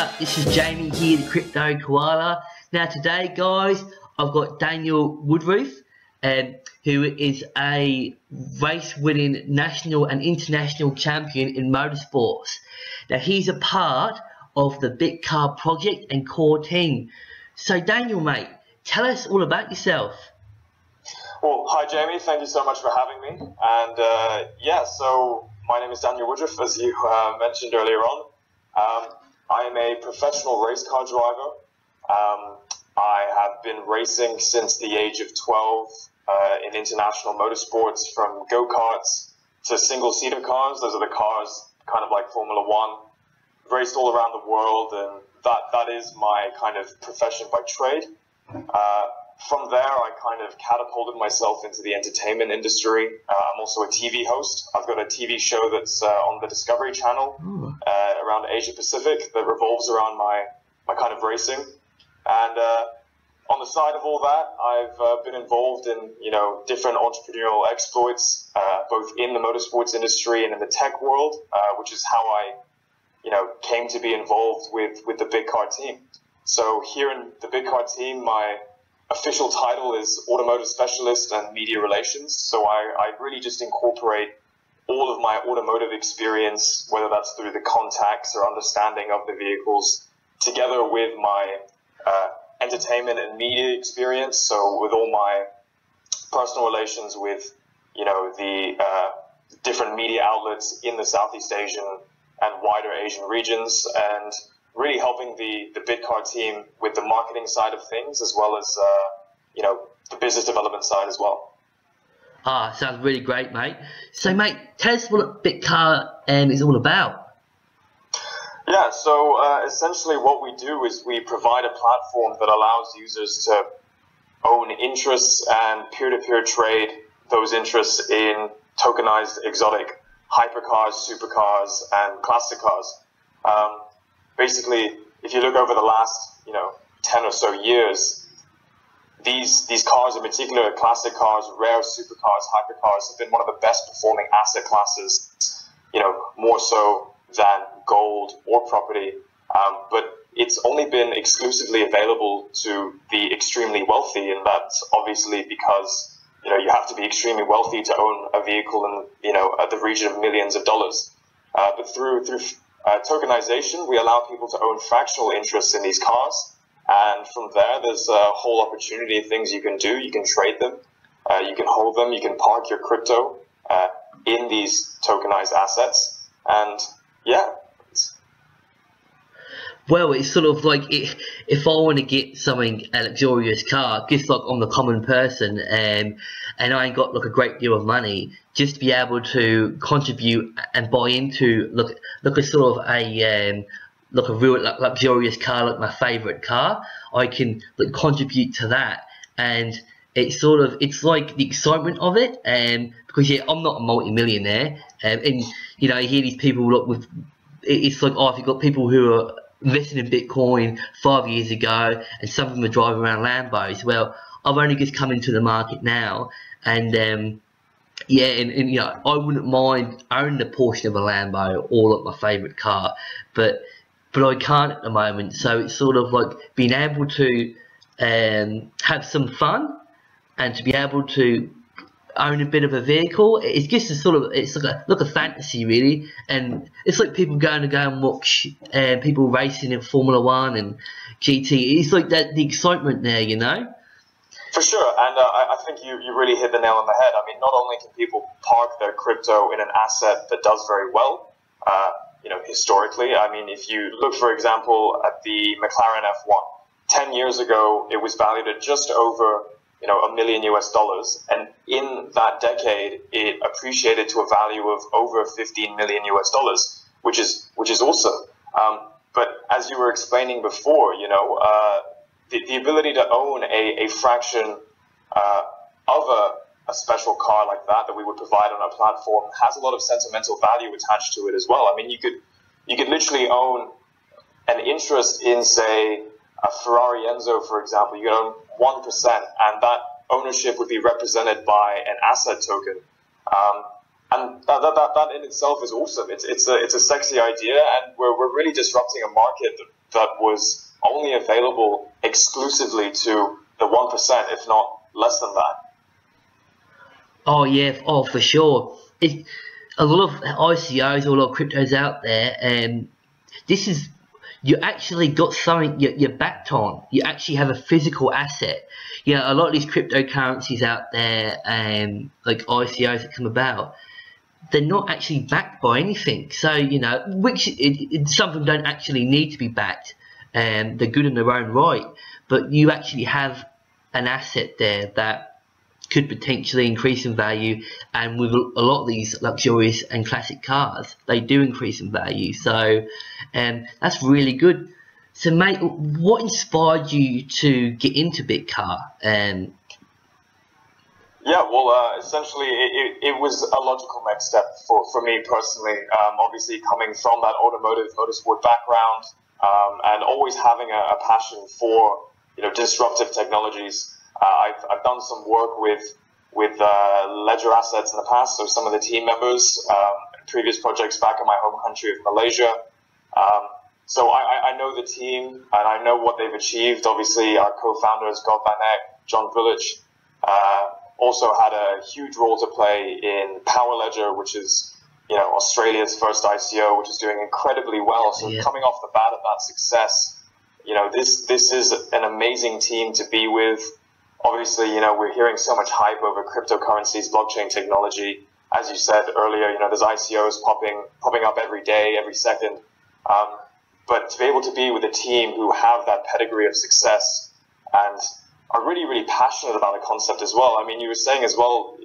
up? This is Jamie here, the Crypto Koala. Now today, guys, I've got Daniel Woodroof, who is a race-winning national and international champion in motorsports. Now he's a part of the Bitcar project and core team. So Daniel, mate, tell us all about yourself. Well, hi Jamie, thank you so much for having me. And yeah, so my name is Daniel Woodroof, as you mentioned earlier on. I am a professional race car driver. I have been racing since the age of 12 in international motorsports, from go-karts to single-seater cars. Those are the cars kind of like Formula One. Raced all around the world, and that is my kind of profession by trade. From there, I kind of catapulted myself into the entertainment industry. I'm also a TV host. I've got a TV show that's on the Discovery Channel around Asia Pacific that revolves around my kind of racing. And on the side of all that, I've been involved in different entrepreneurial exploits, both in the motorsports industry and in the tech world, which is how I came to be involved with the Bitcar team. So here in the Bitcar team, my official title is Automotive Specialist and Media Relations. So I really just incorporate all of my automotive experience, whether that's through the contacts or understanding of the vehicles, together with my entertainment and media experience. So with all my personal relations with, the different media outlets in the Southeast Asian and wider Asian regions, and really helping the Bitcar team with the marketing side of things, as well as the business development side as well. Sounds really great, mate. So, mate, tell us what Bitcar is all about. Yeah, so essentially what we do is we provide a platform that allows users to own interests and peer-to-peer trade those interests in tokenized exotic hypercars, supercars, and classic cars. Basically, if you look over the last 10 or so years, these cars, in particular classic cars, rare supercars, hypercars, have been one of the best performing asset classes, more so than gold or property. But it's only been exclusively available to the extremely wealthy, and that's obviously because you have to be extremely wealthy to own a vehicle in at the region of millions of dollars. But through tokenization, we allow people to own fractional interests in these cars, and from there, there's a whole opportunity of things you can do. You can trade them, you can hold them, you can park your crypto in these tokenized assets, and yeah. Well, it's sort of like if I want to get something, a luxurious car, just like I'm the common person, and I ain't got like a great deal of money, just to be able to contribute and buy into look a sort of a real luxurious car, like my favorite car, I can contribute to that, and it's like the excitement of it, because yeah, I'm not a multi-millionaire, and you hear these people it's like, if you've got people who are invested in Bitcoin 5 years ago, and some of them are driving around Lambos. Well, I've only just come into the market now, and I wouldn't mind owning a portion of a Lambo or like my favourite car, but I can't at the moment. So it's sort of like being able to have some fun and to be able to own a bit of a vehicle. It's just it's like a fantasy, really, and it's like people going to go and watch people racing in Formula One and GT. It's like that, the excitement there, For sure, and I think you really hit the nail on the head. I mean, not only can people park their crypto in an asset that does very well, historically. I mean, if you look, for example, at the McLaren F1, 10 years ago, it was valued at just over $1 million US, and in that decade, it appreciated to a value of over $15 million US, which is awesome. But as you were explaining before, the ability to own a fraction of a special car like that we would provide on our platform has a lot of sentimental value attached to it as well. I mean, you could literally own an interest in, say, a Ferrari Enzo, for example. You could own 1%, and that ownership would be represented by an asset token. and that in itself is awesome. It's a sexy idea, and we're really disrupting a market that was only available exclusively to the 1%, if not less than that. Oh yeah, oh for sure. It's a lot of ICOs, or a lot of cryptos out there, and this is, you actually got something you're backed on. You actually have a physical asset. You know, a lot of these cryptocurrencies out there, like ICOs that come about, they're not actually backed by anything. So, you know, which some of them don't actually need to be backed, and they're good in their own right. But you actually have an asset there that could potentially increase in value, and with a lot of these luxurious and classic cars, they do increase in value. So that's really good. So mate, what inspired you to get into Bitcar? Yeah, well, essentially it was a logical next step for me personally. Obviously coming from that automotive motorsport background, and always having a passion for, you know, disruptive technologies. I've done some work with Ledger assets in the past, so some of the team members in previous projects back in my home country of Malaysia. So I know the team, and I know what they've achieved. Obviously, our co-founders, God Van Eck, John Village, also had a huge role to play in Power Ledger, which is, you know, Australia's first ICO, which is doing incredibly well. So coming off the bat of that success, you know, this is an amazing team to be with. Obviously, you know, we're hearing so much hype over cryptocurrencies, blockchain technology. As you said earlier, you know, there's ICOs popping up every day, every second. But to be able to be with a team who have that pedigree of success and are really, really passionate about the concept as well. I mean, you were saying as well,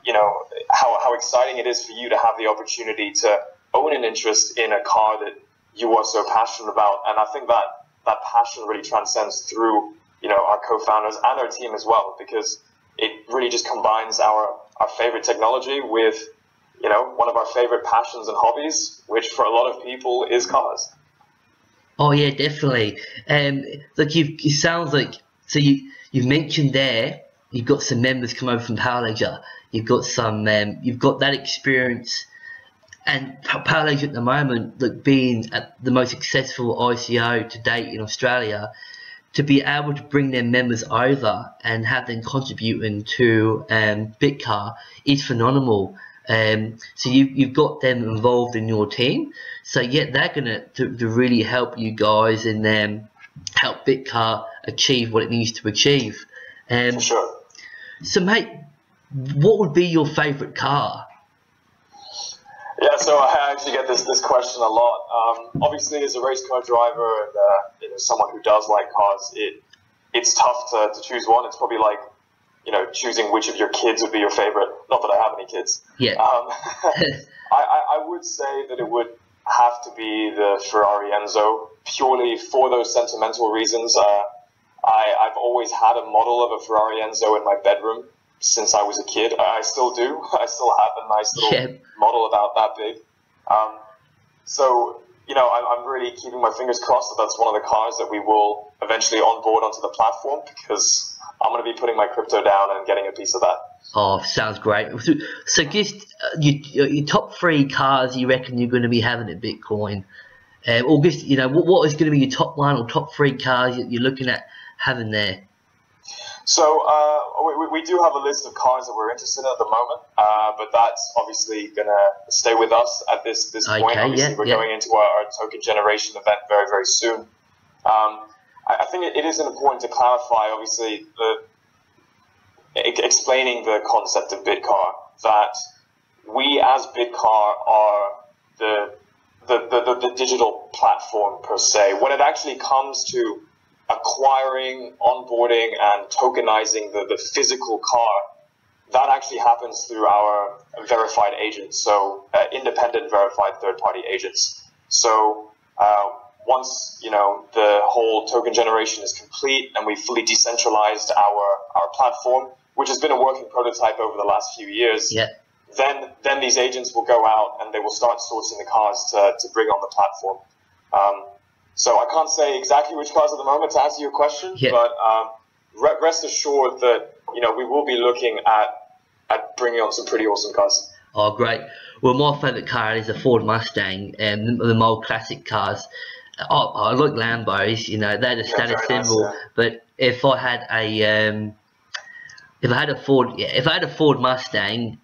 you know, how exciting it is for you to have the opportunity to own an interest in a car that you are so passionate about. And I think that passion really transcends through, you know, our co-founders and our team as well, because it really just combines our favorite technology with, you know, one of our favorite passions and hobbies, which for a lot of people is cars. Oh yeah, definitely. Look, it sounds like, so you've mentioned there, you've got some members come over from Power Ledger. You've got some, you've got that experience, and Power Ledger at the moment, look, being at the most successful ICO to date in Australia, to be able to bring their members over and have them contributing to Bitcar is phenomenal. So you've got them involved in your team. So yeah, they're gonna to really help you guys and help Bitcar achieve what it needs to achieve. For sure. So mate, what would be your favourite car? Yeah, so I actually get this question a lot. Obviously, as a race car driver and you know, someone who does like cars, it's tough to choose one. It's probably like, you know, choosing which of your kids would be your favorite. Not that I have any kids. Yeah. I would say that it would have to be the Ferrari Enzo, purely for those sentimental reasons. I've always had a model of a Ferrari Enzo in my bedroom since I was a kid. I still do. I still have a nice little model about that big. So, you know, I'm really keeping my fingers crossed that that's one of the cars that we will eventually onboard onto the platform, because I'm going to be putting my crypto down and getting a piece of that. Oh, sounds great. So just your top 3 cars you reckon you're going to be having at Bitcoin. Or just, you know, what is going to be your top 1 or top 3 cars that you're looking at having there? So we do have a list of cars that we're interested in at the moment, but that's obviously going to stay with us at this point. Obviously, we're going into our token generation event very, very soon. I think it is important to clarify, obviously, explaining the concept of Bitcar, that we as Bitcar are the digital platform per se. When it actually comes to acquiring, onboarding, and tokenizing the physical car, that actually happens through our verified agents, so independent verified third-party agents. So once, you know, the whole token generation is complete and we fully decentralized our platform, which has been a working prototype over the last few years, then these agents will go out and they will start sourcing the cars to bring on the platform. So I can't say exactly which cars at the moment to answer your question, but rest assured that, you know, we will be looking at bringing on some pretty awesome cars. Oh, great. Well, my favourite car is a Ford Mustang, and the old classic cars. I like Lambos, you know, they're the status symbol. Nice, yeah. But if I had a Ford Mustang,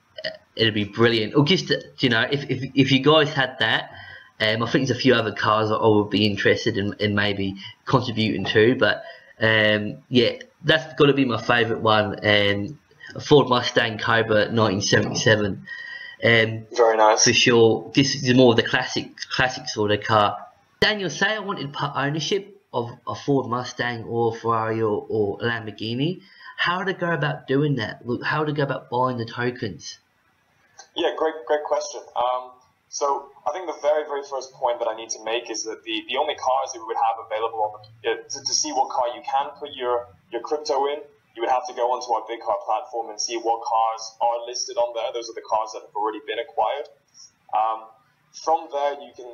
it'd be brilliant. Or just, you know, if you guys had that, I think there's a few other cars that I would be interested in maybe contributing to. But yeah, that's got to be my favourite one. A Ford Mustang Cobra 1977. Very nice. For sure. This is more of the classic sort of car. Daniel, say I wanted part ownership of a Ford Mustang or Ferrari or Lamborghini. How to go about doing that? Look, how to go about buying the tokens? Yeah, great question. So I think the very first point that I need to make is that the only cars that we would have available on to see what car you can put your crypto in, you would have to go onto our Bitcar platform and see what cars are listed on there. Those are the cars that have already been acquired. From there, you can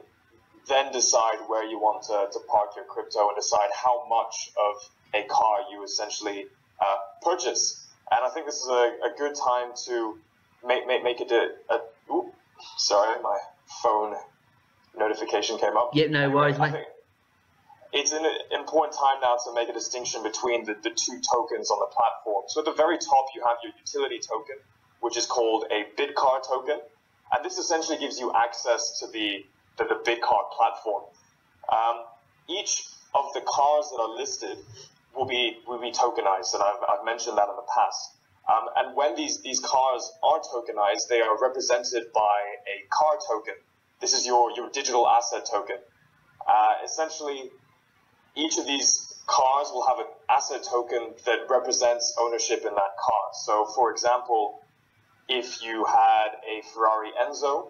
then decide where you want to park your crypto and decide how much of a car you essentially purchase. And I think this is a good time to make it ooh, sorry, my phone notification came up. Yep, no worries, mate. It's an important time now to make a distinction between the two tokens on the platform. So at the very top, you have your utility token, which is called a Bitcar token. And this essentially gives you access to the Bitcar platform. Each of the cars that are listed will be tokenized, and I've mentioned that in the past. And when these cars are tokenized, they are represented by a car token. This is your digital asset token. Essentially, each of these cars will have an asset token that represents ownership in that car. So, for example, if you had a Ferrari Enzo,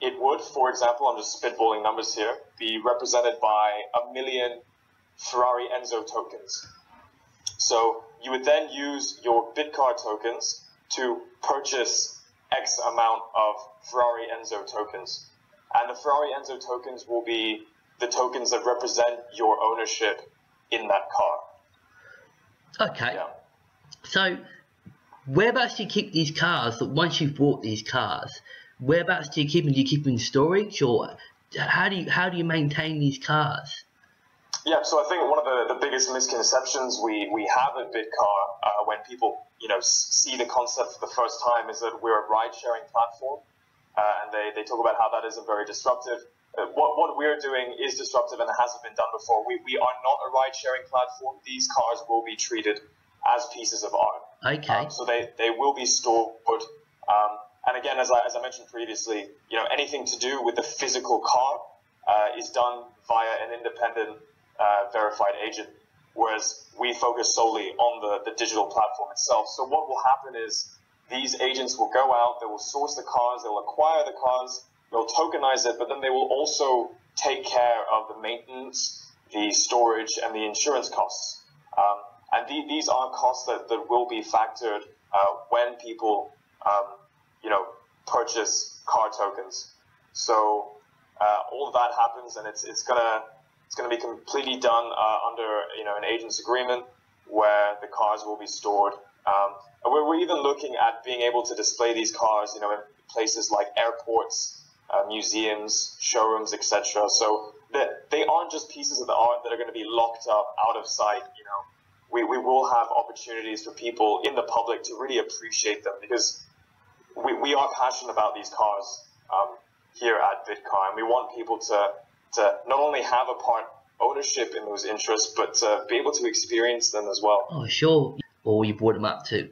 it would, for example, I'm just spitballing numbers here, be represented by 1 million Ferrari Enzo tokens. So you would then use your Bitcar tokens to purchase X amount of Ferrari Enzo tokens. And the Ferrari Enzo tokens will be the tokens that represent your ownership in that car. Okay. Yeah. So whereabouts do you keep these cars? That once you've bought these cars, whereabouts do you keep them? Do you keep them in storage, or how do you maintain these cars? Yeah, so I think one of the biggest misconceptions we have at Bitcar when people see the concept for the first time is that we're a ride-sharing platform, and they talk about how that isn't very disruptive. What we're doing is disruptive and hasn't been done before. We are not a ride-sharing platform. These cars will be treated as pieces of art. Okay. So they will be stored. And again, as I mentioned previously, anything to do with the physical car is done via an independent verified agent, whereas we focus solely on the digital platform itself. So what will happen is these agents will go out, they will source the cars, they'll acquire the cars, they'll tokenize it, but then they will also take care of the maintenance, the storage, and the insurance costs. And these are costs that will be factored when people purchase car tokens. So all of that happens, and it's gonna be completely done under an agent's agreement where the cars will be stored. And we're even looking at being able to display these cars, in places like airports, museums, showrooms, etc. So they aren't just pieces of the art that are going to be locked up out of sight. We will have opportunities for people in the public to really appreciate them, because we are passionate about these cars here at Bitcar, and we want people to not only have a part ownership in those interests, but to be able to experience them as well. Oh, sure. Or you brought them up to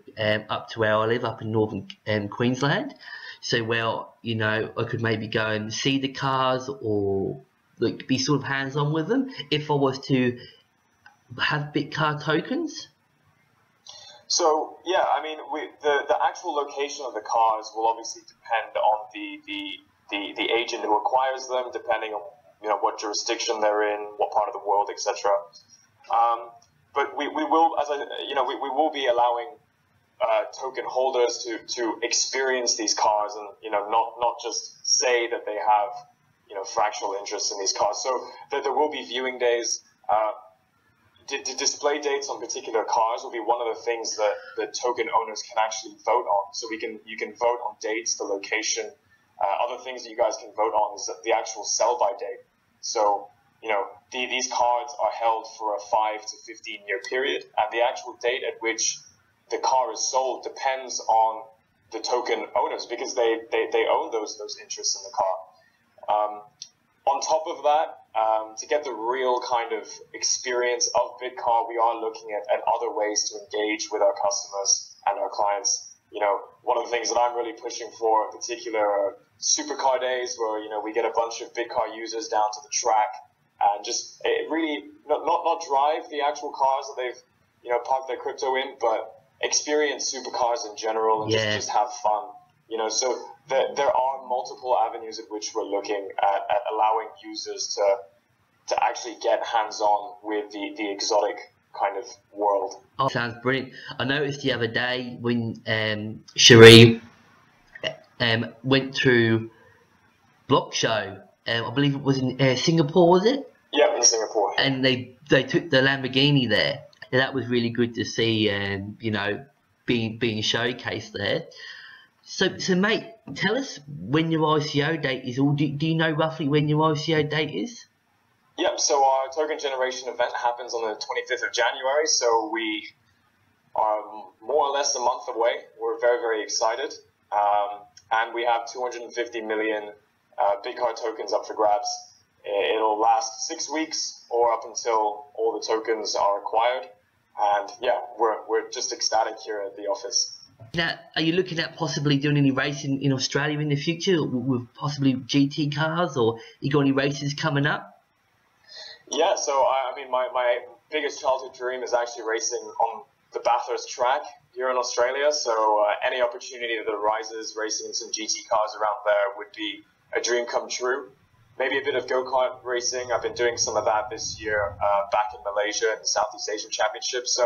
where I live, up in northern Queensland. So, I could maybe go and see the cars, or be sort of hands-on with them if I was to have Bitcar tokens. So yeah, I mean, the actual location of the cars will obviously depend on the agent who acquires them, depending on what jurisdiction they're in, what part of the world, etc. But we will, we will be allowing token holders to experience these cars, and not just say that they have fractional interest in these cars. So there will be viewing days. display dates on particular cars will be one of the things that the token owners can actually vote on. So you can vote on dates, the location. Other things that you guys can vote on is the actual sell-by date. So, these cards are held for a 5 to 15-year period, and the actual date at which the car is sold depends on the token owners, because they own those interests in the car. On top of that, to get the real kind of experience of Bitcar, we are looking at other ways to engage with our customers and our clients. One of the things that I'm really pushing for in particular are supercar days, where we get a bunch of Bitcar users down to the track and just really not drive the actual cars that they've parked their crypto in, but experience supercars in general and just have fun. So there are multiple avenues at which we're looking at allowing users to actually get hands-on with the exotic kind of world. Oh, sounds brilliant. I noticed the other day when Cherie went through Block Show, I believe it was in Singapore, was it? Yeah, in Singapore. And they took the Lamborghini there. And that was really good to see, being showcased there. So mate, tell us when your ICO date is, or do you know roughly when your ICO date is? Yep, so our token generation event happens on the 25th of January, so we are more or less a month away. We're very, very excited. And we have 250 million Bitcar tokens up for grabs. It'll last 6 weeks or up until all the tokens are acquired. And yeah, we're just ecstatic here at the office. Now, are you looking at possibly doing any racing in Australia in the future with possibly GT cars, or you got any races coming up? Yeah, so my biggest childhood dream is actually racing on the Bathurst track here in Australia. So any opportunity that arises racing in some GT cars around there would be a dream come true. Maybe a bit of go-kart racing. I've been doing some of that this year back in Malaysia in the Southeast Asian Championship. So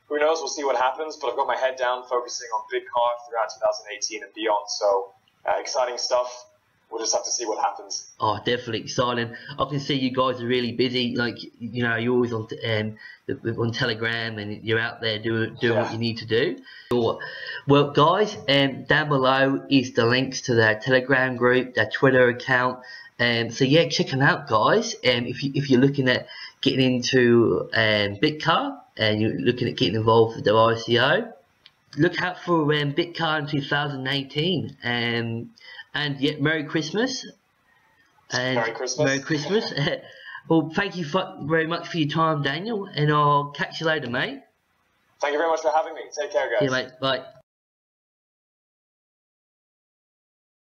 who knows? We'll see what happens. But I've got my head down focusing on Bitcar throughout 2018 and beyond. So exciting stuff. We'll just have to see what happens. Oh, definitely exciting. I can see you guys are really busy. Like, you're always on Telegram, and you're out there doing what you need to do. Well, guys, down below is the links to their Telegram group, their Twitter account. So yeah, check them out, guys. If you're looking at getting into Bitcar and you're looking at getting involved with their ICO, look out for Bitcar in 2018. And yeah, Merry Christmas. And Merry Christmas. Merry Christmas. Well, thank you very much for your time, Daniel, and I'll catch you later, mate. Thank you very much for having me. Take care, guys. Yeah, mate. Bye.